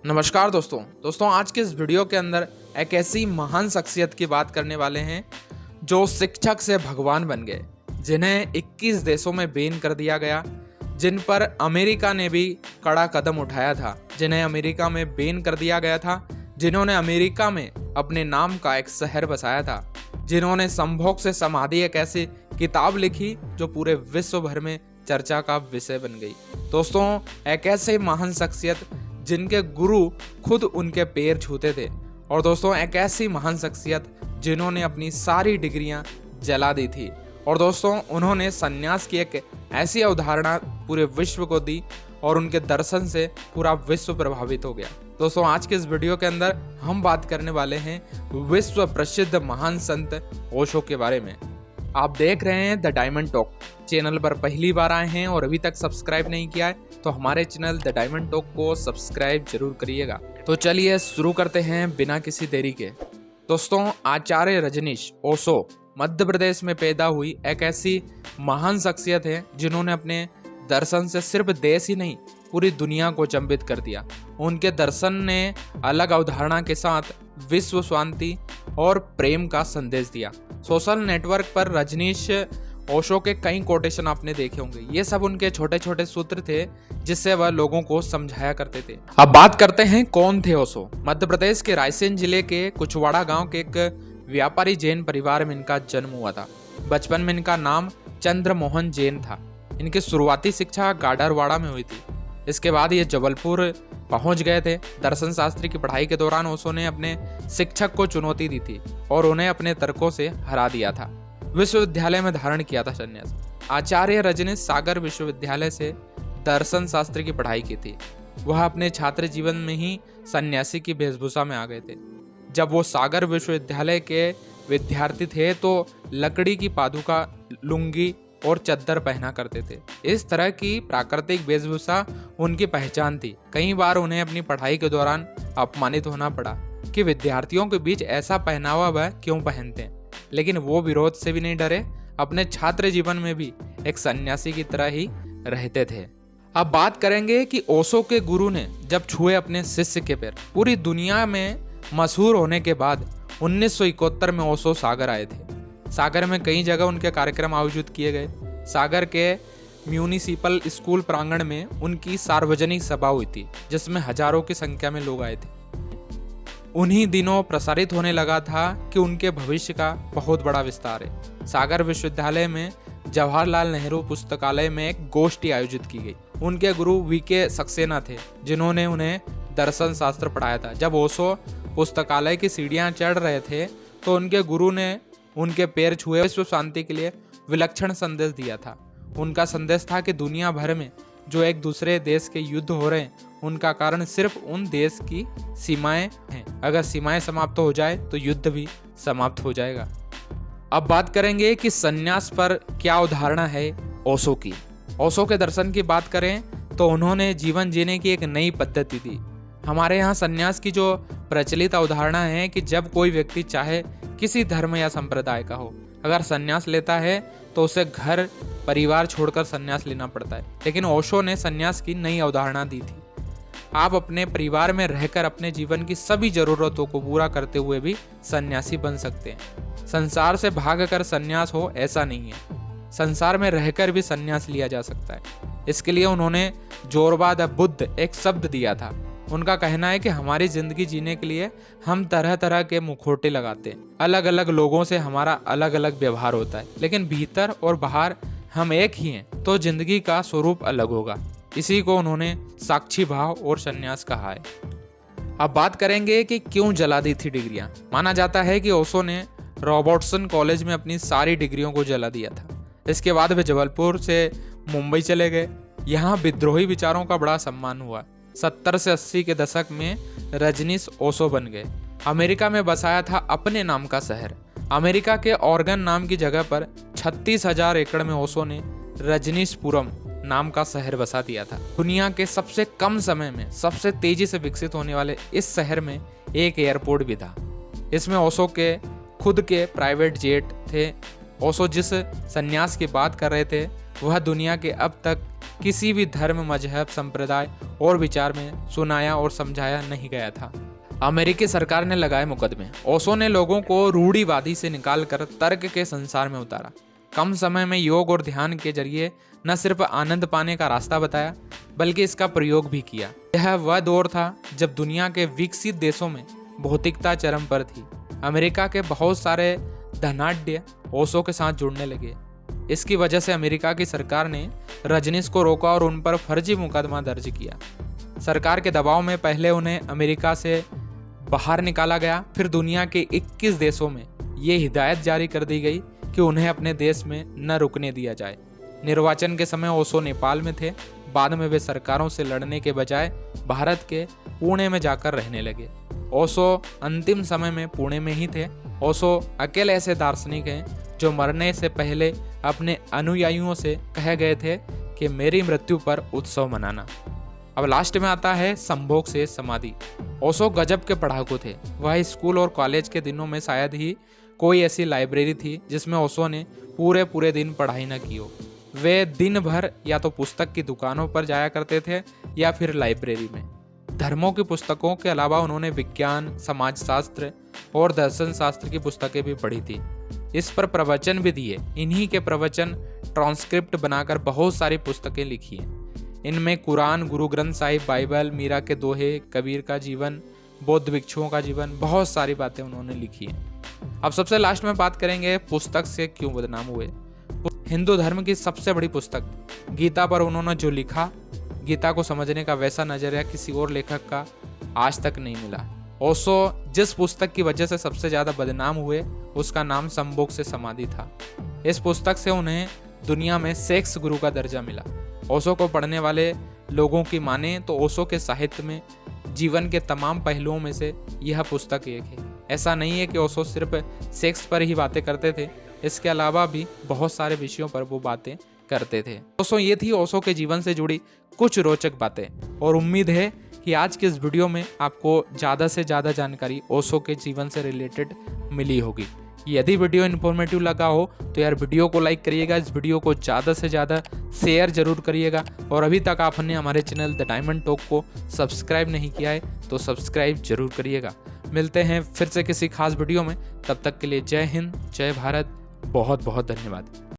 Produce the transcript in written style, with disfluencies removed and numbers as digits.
नमस्कार दोस्तों आज के इस वीडियो के अंदर एक ऐसी महान शख्सियत की बात करने वाले हैं जो शिक्षक से भगवान बन गए, जिन्हें 21 देशों में बैन कर दिया गया, जिन पर अमेरिका ने भी कड़ा कदम उठाया था, जिन्हें अमेरिका में बैन कर दिया गया था, जिन्होंने अमेरिका में अपने नाम का एक शहर बसाया था, जिन्होंने संभोग से समाधि एक ऐसी किताब लिखी जो पूरे विश्व भर में चर्चा का विषय बन गई। दोस्तों, एक ऐसे महान शख्सियत जिनके गुरु खुद उनके पैर छूते थे, और दोस्तों एक ऐसी महान शख्सियत जिन्होंने अपनी सारी डिग्रियां जला दी थी, और दोस्तों उन्होंने सन्यास की एक ऐसी अवधारणा पूरे विश्व को दी और उनके दर्शन से पूरा विश्व प्रभावित हो गया। दोस्तों आज के इस वीडियो के अंदर हम बात करने वाले हैं विश्व प्रसिद्ध महान संत ओशो के बारे में। आप देख रहे हैं द डायमंड टॉक। चैनल पर पहली बार आए हैं और अभी तक सब्सक्राइब नहीं किया है तो हमारे चैनल द डायमंड टॉक को सब्सक्राइब जरूर करिएगा। तो चलिए शुरू करते हैं बिना किसी देरी के। दोस्तों, आचार्य रजनीश ओशो मध्य प्रदेश में पैदा हुई एक ऐसी महान शख्सियत है जिन्होंने अपने दर्शन से सिर्फ देश ही नहीं पूरी दुनिया को चंबित कर दिया। उनके दर्शन ने अलग अवधारणा के साथ विश्व शांति और प्रेम का संदेश दिया। सोशल नेटवर्क पर रजनीश ओशो के कई कोटेशन आपने देखे होंगे। ये सब उनके छोटे छोटे सूत्र थे जिससे वह लोगों को समझाया करते थे। अब बात करते हैं कौन थे ओशो। मध्य प्रदेश के रायसेन जिले के कुचवाड़ा गांव के एक व्यापारी जैन परिवार में इनका जन्म हुआ था। बचपन में इनका नाम चंद्रमोहन जैन था। इनकी शुरुआती शिक्षा गाडरवाड़ा में हुई थी। इसके बाद ये जबलपुर पहुंच गए थे। दर्शन शास्त्र की पढ़ाई के दौरान ओशो ने अपने शिक्षक को चुनौती दी थी और उन्हें अपने तर्कों से हरा दिया था। विश्वविद्यालय में धारण किया था संन्यास। आचार्य रजनीश सागर विश्वविद्यालय से दर्शन शास्त्र की पढ़ाई की थी। वह अपने छात्र जीवन में ही सन्यासी की वेशभूषा में आ गए थे। जब वो सागर विश्वविद्यालय के विद्यार्थी थे तो लकड़ी की पादुका, लुंगी और चद्दर पहना करते थे। इस तरह की प्राकृतिक वेशभूषा उनकी पहचान थी। कई बार उन्हें अपनी पढ़ाई के दौरान अपमानित होना पड़ा कि विद्यार्थियों के बीच ऐसा पहनावा वह क्यों पहनते हैं, लेकिन वो विरोध से भी नहीं डरे। अपने छात्र जीवन में भी एक सन्यासी की तरह ही रहते थे। अब बात करेंगे कि ओशो के गुरु ने जब छुए अपने शिष्य के पैर। पूरी दुनिया में मशहूर होने के बाद 1971 में ओशो सागर आए थे। सागर में कई जगह उनके कार्यक्रम आयोजित किए गए। सागर के म्यूनिसिपल स्कूल प्रांगण में उनकी सार्वजनिक सभा हुई थी जिसमें हजारों की संख्या में लोग आए थे। उन्हीं दिनों प्रसारित होने लगा था कि उनके भविष्य का बहुत बड़ा विस्तार है। सागर विश्वविद्यालय में जवाहरलाल नेहरू पुस्तकालय में एक गोष्ठी आयोजित की गई। उनके गुरु वीके सक्सेना थे जिन्होंने उन्हें दर्शन शास्त्र पढ़ाया था। जब ओशो पुस्तकालय की सीढ़ियां चढ़ रहे थे तो उनके गुरु ने उनके पैर छुए विश्व शांति के लिए विलक्षण संदेश दिया था। उनका संदेश था कि दुनिया भर में जो एक दूसरे देश के युद्ध हो रहे हैं उनका कारण सिर्फ उन देश की सीमाएं हैं। अगर सीमाएं समाप्त हो जाए तो युद्ध भी समाप्त हो जाएगा। अब बात करेंगे कि सन्यास पर क्या अवधारणा है ओशो की। ओशो के दर्शन की बात करें तो उन्होंने जीवन जीने की एक नई पद्धति दी। हमारे यहाँ सन्यास की जो प्रचलित अवधारणा है कि जब कोई व्यक्ति चाहे किसी धर्म या संप्रदाय का हो, अगर सन्यास लेता है तो उसे घर परिवार छोड़कर सन्यास लेना पड़ता है। लेकिन ओशो ने सन्यास की नई अवधारणा दी थी। आप अपने परिवार में रहकर अपने जीवन की सभी जरूरतों को पूरा करते हुए भी सन्यासी बन सकते हैं। संसार से भागकर सन्यास हो ऐसा नहीं है। संसार में रहकर भी सन्यास लिया जा सकता है। इसके लिए उन्होंने जोरबा द बुद्ध एक शब्द दिया था। उनका कहना है कि हमारी जिंदगी जीने के लिए हम तरह तरह के मुखौटे लगाते हैं। अलग अलग लोगों से हमारा अलग अलग व्यवहार होता है, लेकिन भीतर और बाहर हम एक ही हैं, तो जिंदगी का स्वरूप अलग होगा। इसी को उन्होंने साक्षी भाव और सन्यास कहा है। अब बात करेंगे कि क्यों जला दी थी डिग्रियां। माना जाता है कि ओशो ने रॉबर्टसन कॉलेज में अपनी सारी डिग्रियों को जला दिया था। इसके बाद वे जबलपुर से मुंबई चले गए। यहाँ विद्रोही विचारों का बड़ा सम्मान हुआ। 70 से 80 के दशक में रजनीश ओशो बन गए। अमेरिका में बसाया था अपने नाम का शहर। अमेरिका के ऑर्गन नाम की जगह पर 36,000 एकड़ में ओशो ने रजनीशपुरम नाम का शहर बसा दिया था। दुनिया के सबसे कम समय में सबसे तेजी से विकसित होने वाले इस शहर में एक एयरपोर्ट भी था। इसमें ओशो के खुद के प्राइवेट जेट थे। ओशो जिस सन्यास की बात कर रहे थे वह दुनिया के अब तक किसी भी धर्म, मजहब, संप्रदाय और विचार में सुनाया और समझाया नहीं गया था। अमेरिकी सरकार ने लगाए मुकदमे। ओशो ने लोगों को रूढ़िवादी से निकालकर तर्क के संसार में उतारा। कम समय में योग और ध्यान के जरिए न सिर्फ आनंद पाने का रास्ता बताया, बल्कि इसका प्रयोग भी किया। यह वह दौर था जब दुनिया के विकसित देशों में भौतिकता चरम पर थी। अमेरिका के बहुत सारे धनाढ्य ओशो के साथ जुड़ने लगे। इसकी वजह से अमेरिका की सरकार ने रजनीश को रोका और उन पर फर्जी मुकदमा दर्ज किया। सरकार के दबाव में पहले उन्हें अमेरिका से बाहर निकाला गया, फिर दुनिया के 21 देशों में ये हिदायत जारी कर दी गई कि उन्हें अपने देश में न रुकने दिया जाए। निर्वाचन के समय ओशो नेपाल में थे। बाद में वे सरकारों से लड़ने के बजाय भारत के पुणे में जाकर रहने लगे। ओशो अंतिम समय में पुणे में ही थे। ओशो अकेले ऐसे दार्शनिक हैं जो मरने से पहले अपने अनुयायियों से कह गए थे कि मेरी मृत्यु पर उत्सव मनाना। अब लास्ट में आता है संभोग से समाधि। ओशो गजब के पढ़ाकू थे। वह स्कूल और कॉलेज के दिनों में शायद ही कोई ऐसी लाइब्रेरी थी जिसमें ओशो ने पूरे दिन पढ़ाई न की हो। वे दिन भर या तो पुस्तक की दुकानों पर जाया करते थे या फिर लाइब्रेरी में। धर्मों की पुस्तकों के अलावा उन्होंने विज्ञान, समाजशास्त्र और दर्शन शास्त्र की पुस्तकें भी पढ़ी थी। इस पर प्रवचन भी दिए। इन्हीं के प्रवचन ट्रांसक्रिप्ट बनाकर बहुत सारी पुस्तकें लिखी हैं। इनमें कुरान, गुरु ग्रंथ साहिब, बाइबल, मीरा के दोहे, कबीर का जीवन, बौद्ध भिक्षुओं का जीवन, बहुत सारी बातें उन्होंने लिखी हैं। अब सबसे लास्ट में बात करेंगे पुस्तक से क्यों बदनाम हुए। हिंदू धर्म की सबसे बड़ी पुस्तक गीता पर उन्होंने जो लिखा, गीता को समझने का वैसा नजरिया किसी और लेखक का आज तक नहीं मिला। ओशो जिस पुस्तक की वजह से सबसे ज्यादा बदनाम हुए उसका नाम संभोग से समाधि था। इस पुस्तक से उन्हें दुनिया में सेक्स गुरु का दर्जा मिला। ओशो को पढ़ने वाले लोगों की माने तो ओशो के साहित्य में जीवन के तमाम पहलुओं में से यह पुस्तक एक है। ऐसा नहीं है कि ओशो सिर्फ सेक्स पर ही बातें करते थे, इसके अलावा भी बहुत सारे विषयों पर वो बातें करते थे। दोस्तों ये थी ओशो के जीवन से जुड़ी कुछ रोचक बातें और उम्मीद है कि आज के इस वीडियो में आपको ज़्यादा से ज़्यादा जानकारी ओशो के जीवन से रिलेटेड मिली होगी। यदि वीडियो इन्फॉर्मेटिव लगा हो तो यार वीडियो को लाइक करिएगा, इस वीडियो को ज़्यादा से ज़्यादा शेयर जरूर करिएगा और अभी तक आपने हमारे चैनल द डायमंड टॉक को सब्सक्राइब नहीं किया है तो सब्सक्राइब जरूर करिएगा। मिलते हैं फिर से किसी खास वीडियो में, तब तक के लिए जय हिंद, जय भारत, बहुत बहुत धन्यवाद।